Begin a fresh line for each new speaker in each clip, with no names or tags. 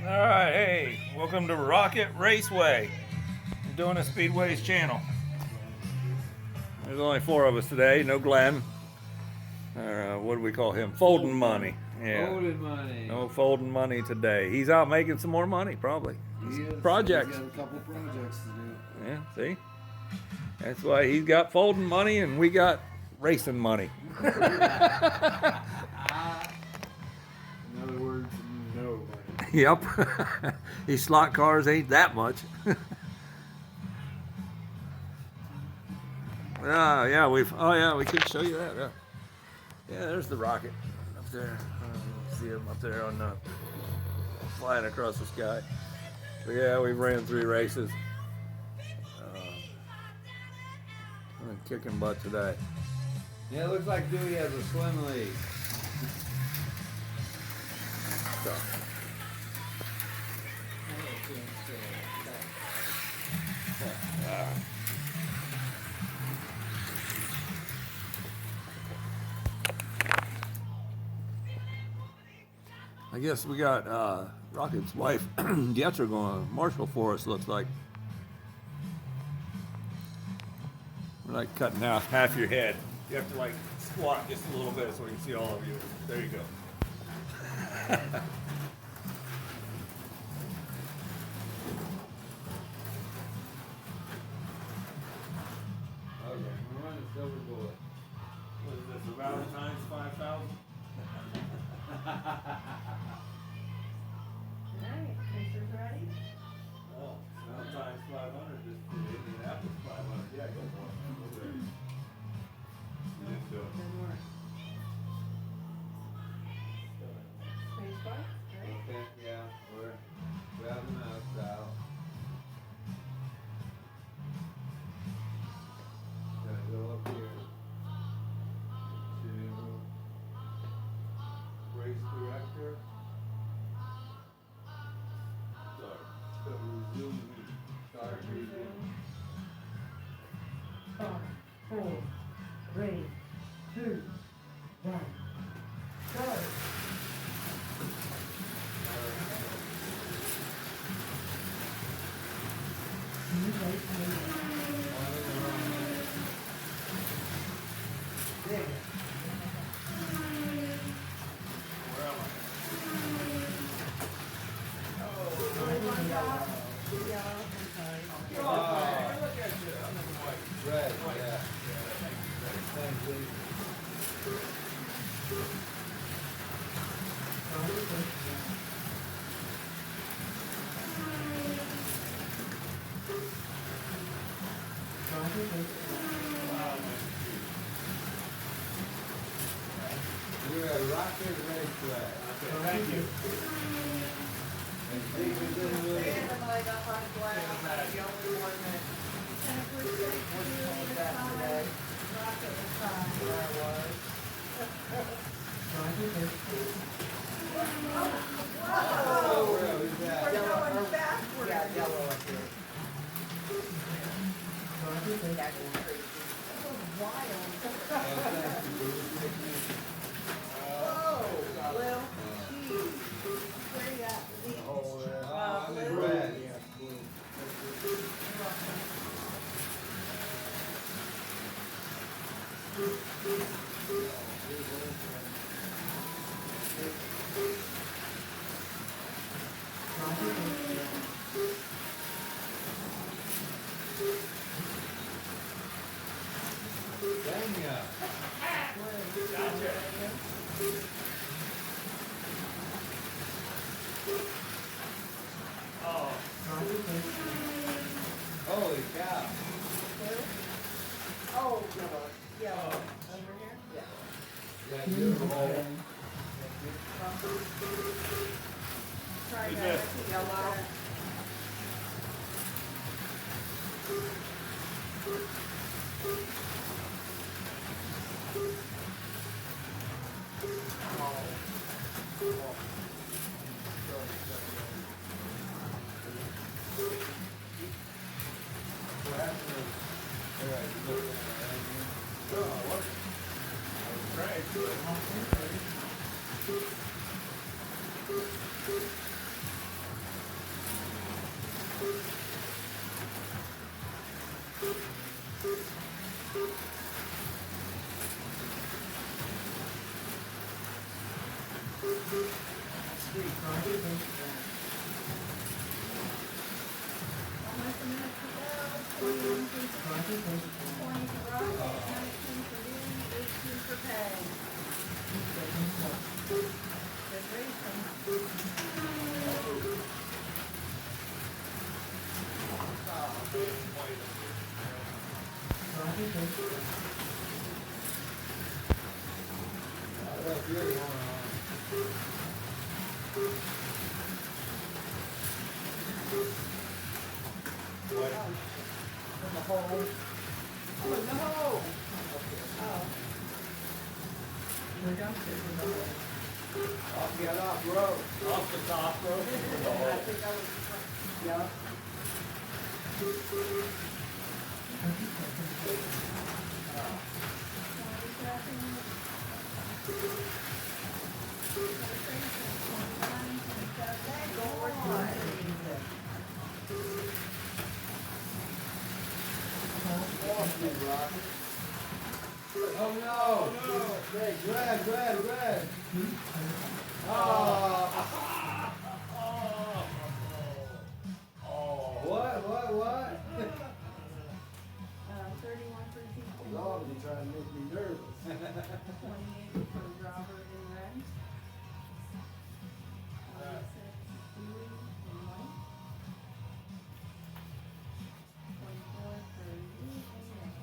Alright, hey, welcome to Rocket Raceway. I'm doing a Speedways channel. There's only 4 of us today, no Glenn. What do we call him? Folding money. Yeah.
Folding money.
No folding money today. He's out making some more money, probably.
He is.
Projects.
He's got a couple projects to do.
Yeah, see? That's why he's got folding money and we got racing money.
In other words, no money.
Yep. These slot cars ain't that much. Yeah, we could show you that. Yeah, there's the rocket up there. See him up there on the flying across the sky. So yeah, we ran 3 races. I'm kicking butt today.
Yeah, it looks like Dewey has a swim lead.
So. I guess we got Rocket's wife, Dietra, going to marshal for us, looks like. We're like cutting out half your head. You have to like squat just a little bit so we can see all of you. There you go.
Okay, we're running silver bullet.
What is this, a Valentine's 5,000?
Alright, Mr. ready?
Oh, Valentine's 500, just Indianapolis 500. Yeah, go for it. Go there. You didn't do it.
Didn't work. Space bar, right?
Okay, yeah, we have the mouse out. Gotta go up here to race director.
Sorry.
So resume meeting. Start meeting.
5, 4, 3, 2, 1, go! New race leader. There.
Where am I?
Oh,
Look at you. I'm in white.
red, yeah. Thanks, Lee. We're a rocket raceway.
Thank you.
And Stephen's in with
Stand the leg up on glass, that's the only one that. And if we're saying that today. Rocket was fine. Where I was.
Oh, where is that?
We're going backwards.
Yeah, yellow up here. That's crazy.
That was wild.
Oh, thank you, Bruce. Picnic.
Whoa, Lil, geez. Where you at?
Oh, I'm in red. Dang ya. Holy cow.
Oh, yellow. Over here? Yeah.
Yeah, beautiful.
Try
Who's
that,
this?
yellow.
What happened? All right, you look at it.
Oh, what? Great.
really going on.
Oh,
In the hole.
oh, no. Oh.
The dumpster's in the hole.
Off, get off, road.
Off the top rope.
I think that was,
Yeah.
20 seconds.
20 seconds, 21, 27,
Off me, Rocket. Oh no! Hey, red. Oh. What?
31 for people.
Dog, you trying to make me nervous.
28 for Robert in red. 26, Dewey in white. 24 for Lee in red.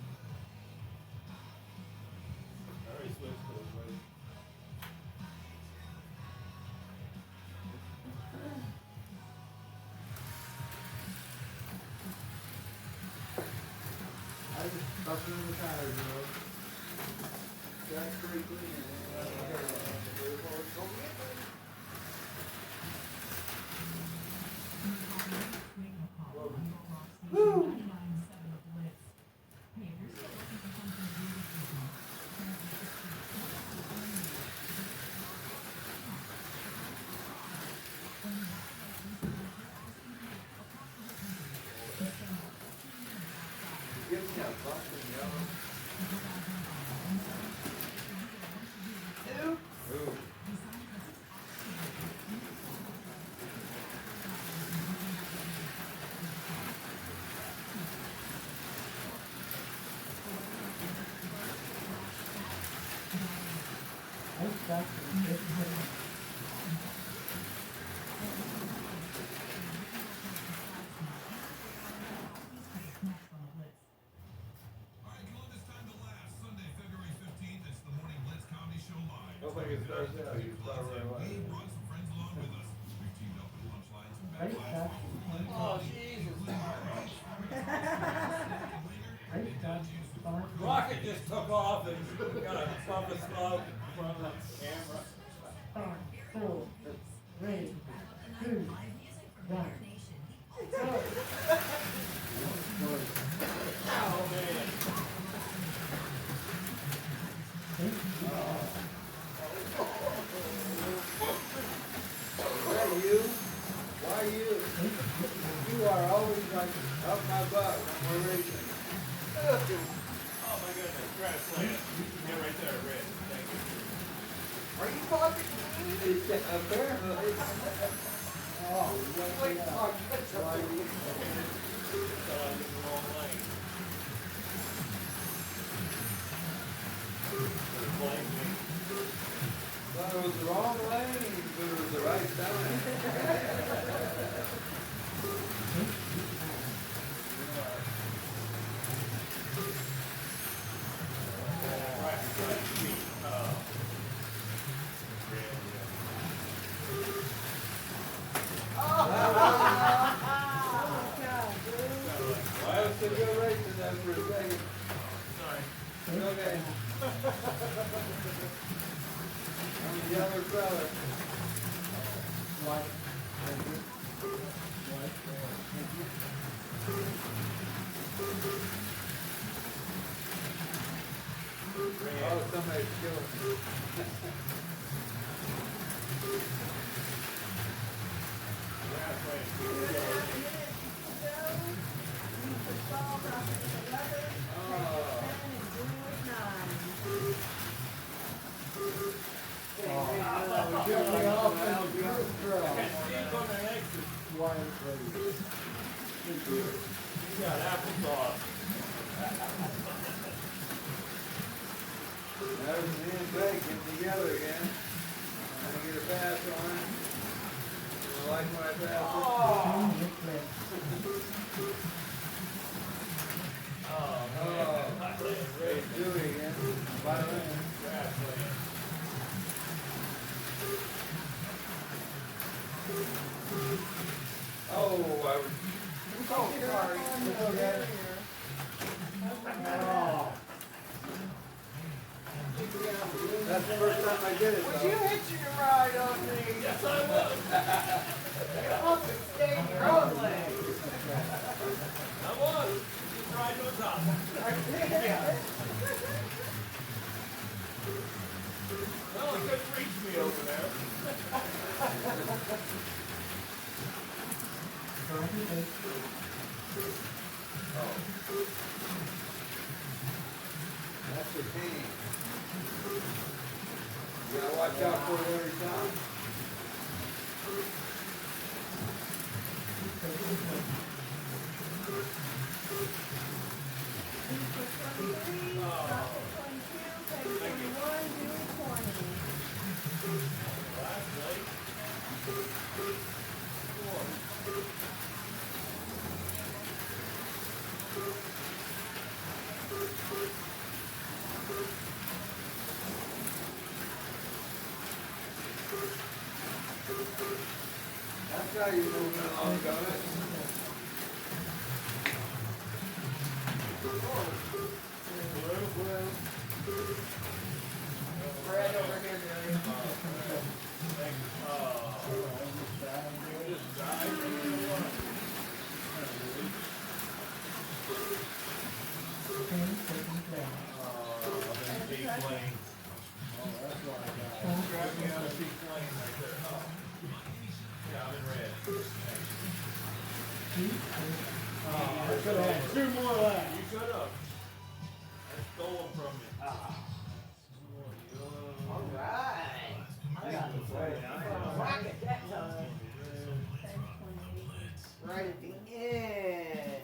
Very swift, right?
I just busting in the tires, you know. That's pretty clean. Woo! Give me a busting yellow. Ew. Ooh.
Ice dumpster, 50 seconds.
Nobody can start that. You start right away.
Ice dumpster, 20
Oh,
seconds.
Jesus.
Ice dumpster, 5
Rocket just took off and got a puff of smoke from the camera.
5, 4, 3, 2, 1. Go!
Oh, man.
Is that you? Why you? You are always like up my butt when we're racing.
Oh, my goodness. Grassland. Yeah, right there, red. Thank you.
Are you talking to me? Apparently. Oh,
Wait,
yeah.
oh, that's
Why you?
So I'm in the wrong lane. Blame me.
Thought it was the wrong lane, but it was the right time. Well, I was still good racing that for a second.
Sorry.
Okay. I'm a younger fella.
White. Thank you. White. Thank you.
Oh, somebody's killing me. We got me off in the group
White, please.
You got applesauce.
There's me and Beck getting together again. I'm gonna get a pass on it. You like my pass?
Oh,
Looks red.
Oh,
Red.
Dewey again. Violin.
Grassland.
Oh, I was.
Oh, sorry.
It's okay. Oh. That's the first time I did it,
Was
though.
you hitching a ride on me?
Yes, I was.
Get off and stay in your own lane.
I was. Just riding on top.
I did, yeah.
Well, it couldn't reach me over there.
That's the pain. You gotta watch out for it every time. That's how you're moving along, Dennis.
Fred over here, Billy.
Grab me out of seat plane right there. Oh. Yeah, I'm in red.
I could have had 2 more laps.
You could have. I stole them from you.
All right. I got the rocket that time. Right at the end.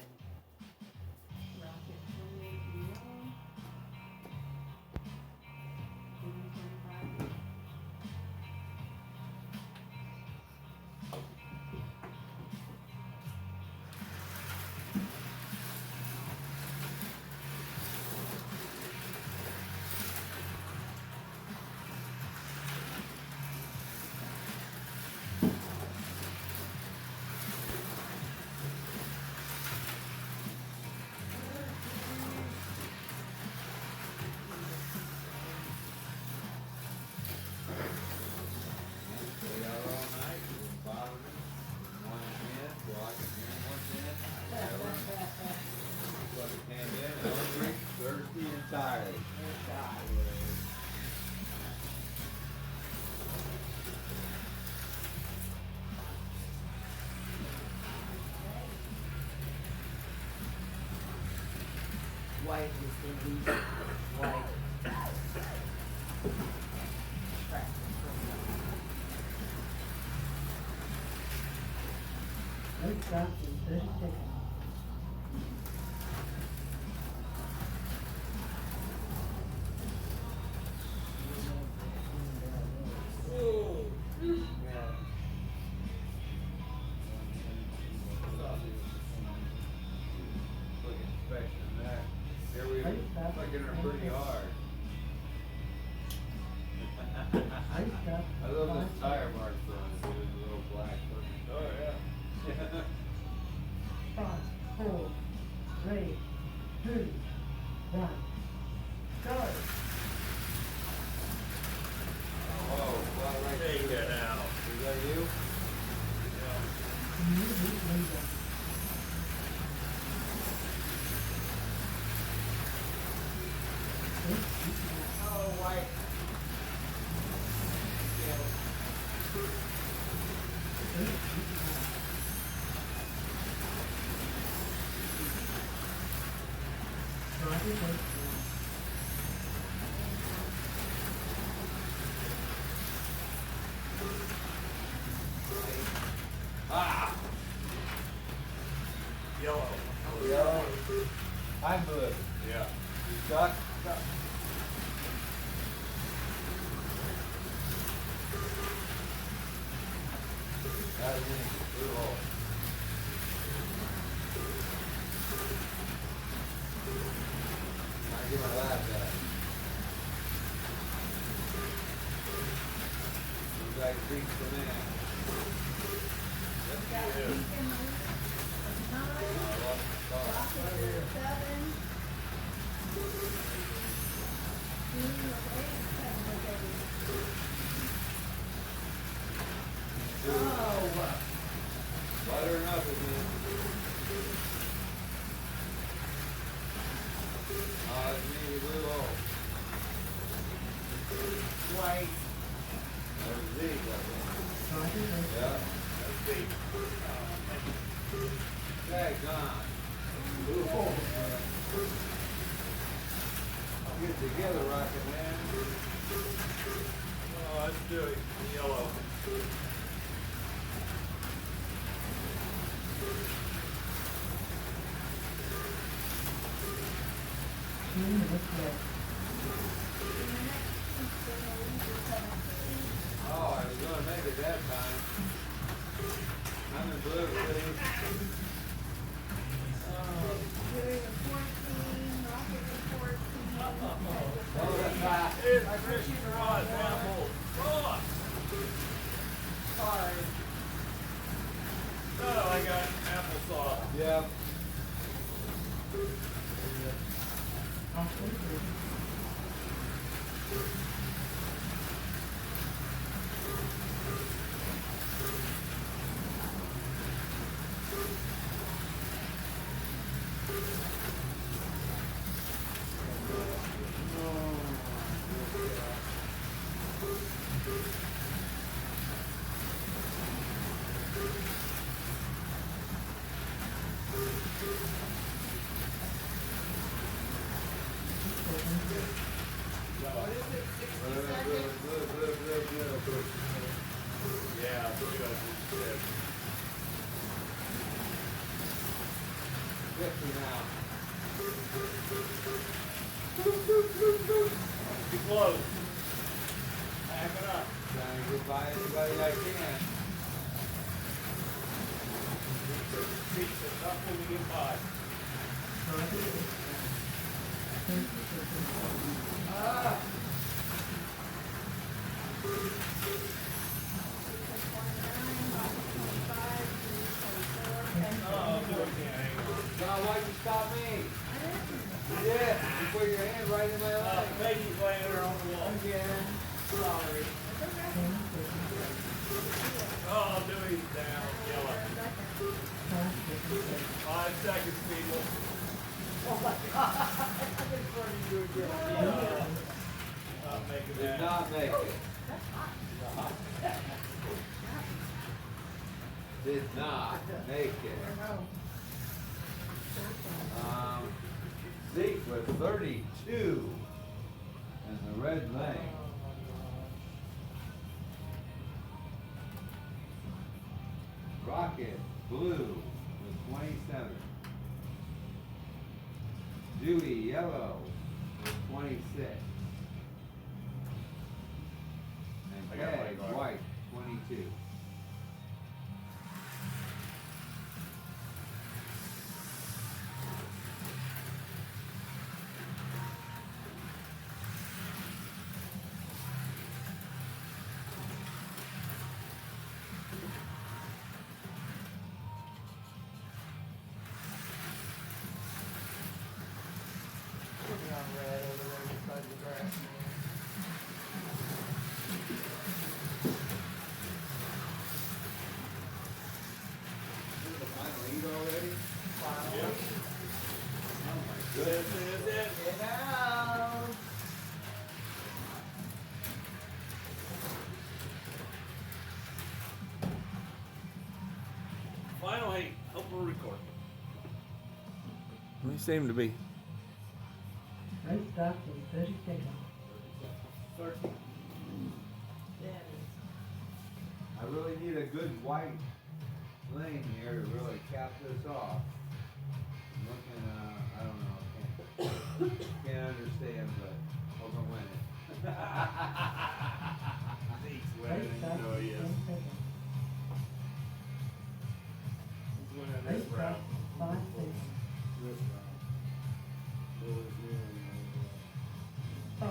Stay out all night, didn't bother me. One in, so I can hear one in, whatever. Plug it came in, hungry, thirsty, and tired.
White is the least white.
Eight drops in 30 seconds.
Yeah. Quick inspection there. Here we looking her pretty hard. I love this tire mark on it, it's a little black.
Oh, yeah.
5, 4, 3, 2, 1. Go!
Oh, flat right
Take
through
it
there.
out.
Is that you?
Oh, white.
Ah!
Yellow.
Yellow. I'm good.
Yeah.
You stuck? That is through hole. I get my lap back. You guys beat the man.
Yeah.
again. It's me, blue hole.
White.
That was Zeke, I think.
Rocket.
Yeah. Okay, gone. Blue hole. Get it together, Rocket Man.
Oh, let's do it. Yellow.
Oh, I was going to make it that time. I'm in blue, please. Oh, that's hot.
It's Christian Ross, apple. Ross!
Sorry.
Oh, I got applesauce.
Yep.
Yeah, so we got to do
50 now.
Be close. Back it up.
Trying to get by anybody I can.
Beats it up when we get by.
Ah!
Oh, do it again. Hang on.
John, why'd you stop me? You did. You put your hand right in my leg.
Peggy's laying her on the wall.
Again. Sorry.
Oh, Dewey's down. Yellow. 5 seconds, people.
Oh my God. I'm in front of you again.
Not making
Did
that.
not make it. Did not make it. Zeke with 32 in the red lane. Rocket blue with 27. Dewey yellow with 26.
I
And
got
Peg
white.
white 22.
Putting on red over there beside the grass.
This is the final heat already?
Yep.
Oh my
This
goodness.
is it.
Get out.
Final 8. Hope we're recording. We seem to be.
Race starts in 30 seconds.
13.
I really need a good white lane here to really cap this off. I'm looking, I don't know, can't understand, but hope I'm winning.
Zeke's
Race
winning,
starts
you know he
in
is.
10 seconds.
He's winning
Race
this round.
starts 5 seconds. 5,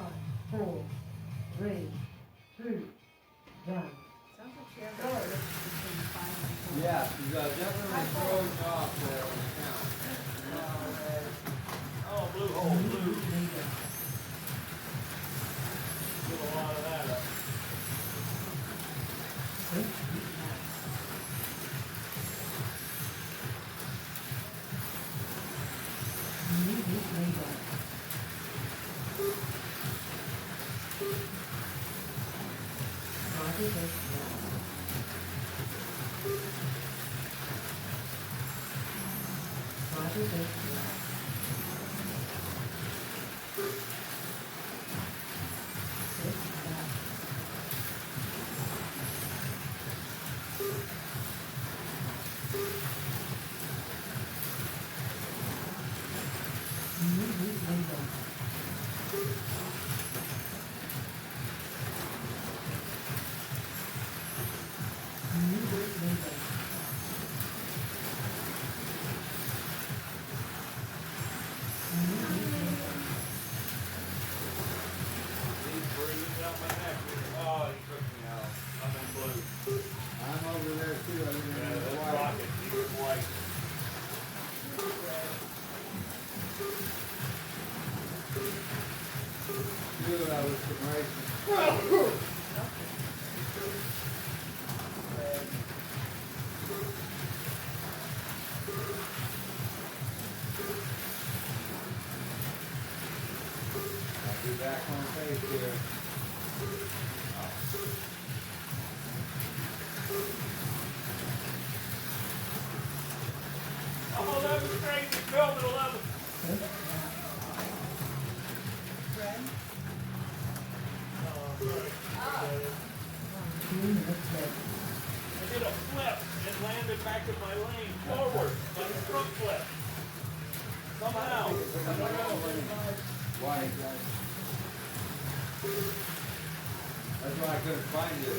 4, 3, 2, 1.
Sounds like she has a difference between 5 and 4.
Yeah, he's definitely throwing off there on the count.
Oh, blue hole, blue.
Leader.
Get a lot of that up.
Race starts.
He's breathing down my neck. Oh, he took me out. I'm in blue. I'm over there too. I'm in
Yeah,
the
that's
white.
rocket. You're white.
Knew I was some racing. I'll be back on pace here.
I'm 11 straight. You filmed at 11.
Red?
Oh, sorry. I did a flip and landed back in my lane forward, like a front flip. Somehow. I don't know.
White. That's why I couldn't find you.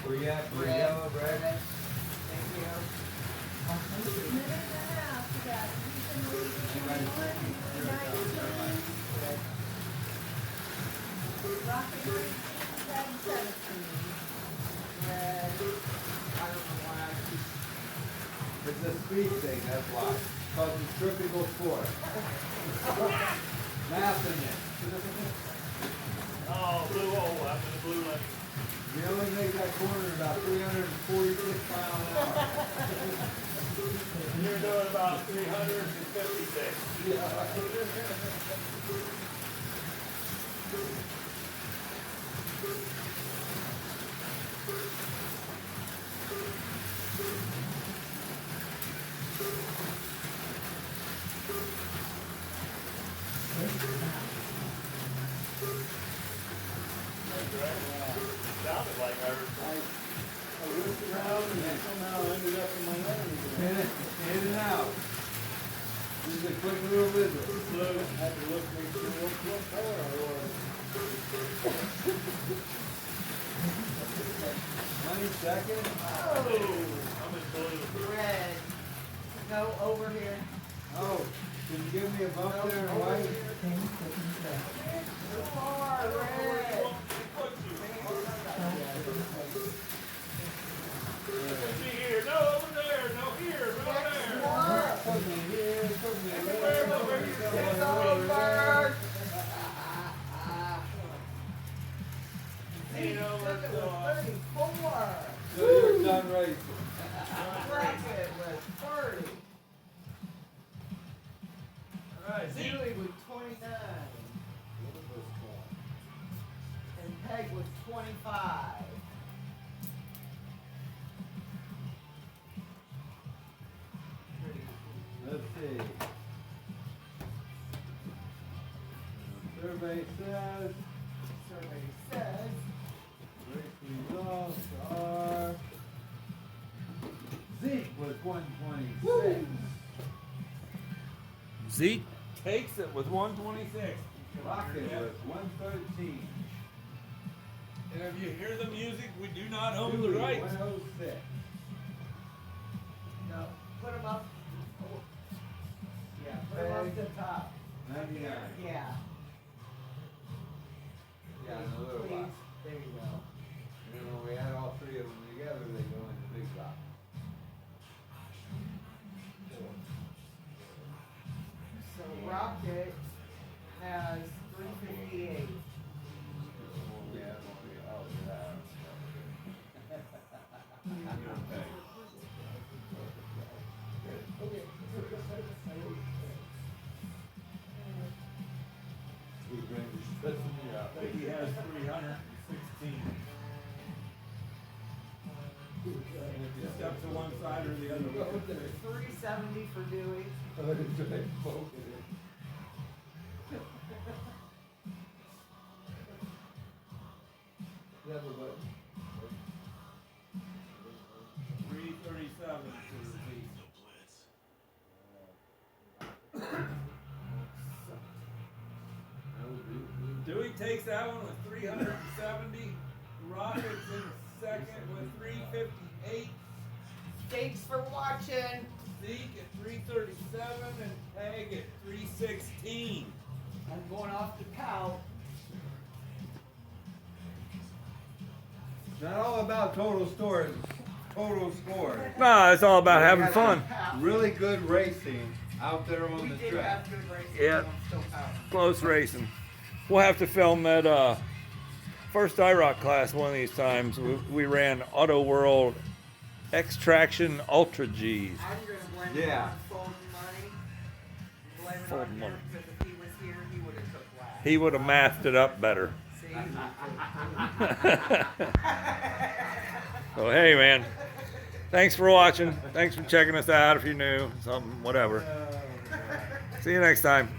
Where you at? Where yellow, red?
Thank you. Minute and a half, we got Ethan Lee,
Anybody?
19, Rocket Racing, 17. Red.
I don't know why I keep. It's a speed thing, that's why. Cause it's triple sport. Mathing it.
Oh, blue hole. I'm in the blue lane.
You only make that corner about 346 miles an hour.
You're doing about 356. Sounded like I heard.
I whipped around and then somehow ended up in my lane.
In and out. This is a quick little wizard.
Blue. Had to look, make sure what color I was.
20 seconds.
Oh, I'm in blue.
Red. No, over here.
Oh, can you give me a bump
No,
there in
over
white?
here. Too far, red.
See here. No, over there. No, here. No,
Next
there.
one.
Put me here, put me
Everywhere
there.
but where you
It's
go.
over.
You know,
Took it
let's
was 34.
So you're done racing.
Bracket was 30.
All right, see.
Julie was 29. And Peg was 25.
Let's see. Survey says
Survey says.
race results are Zeke was 126.
Zeke takes it with 126.
Rocket was 113.
And if you hear the music, we do not own the
Julie,
rights.
106.
No, put them up. Yeah, put them up to the top.
99.
Yeah.
Yeah, in a little
Please.
while.
There you go.
And then when we add all three of them together, they go in the big block.
So Rocket has 358.
We add all three. Oh, yeah. We bring the
$370 for Dewey.
Oh, it's a big poke in it. Never but.
337 for the piece. Dewey takes that one with 370. Rockets in second with 358.
Thanks for watching.
Zeke at 337 and Peg at 316.
I'm going off the couch.
It's not all about total scores. Total score.
No, it's all about having
We had
fun.
Really good racing out there on
We
the
did
track.
have good racing.
Yeah.
I'm still pouting.
Close racing. We'll have to film that first IROC class one of these times. We ran autoworld Extraction Ultra Gs.
I'm gonna blame it
Yeah.
on folding money. Blame it
Folding
on
money.
him, because if he was here, he would have took last.
He would have mathed it up better.
See?
So hey man, thanks for watching. Thanks for checking us out if you're new, something, whatever. See you next time.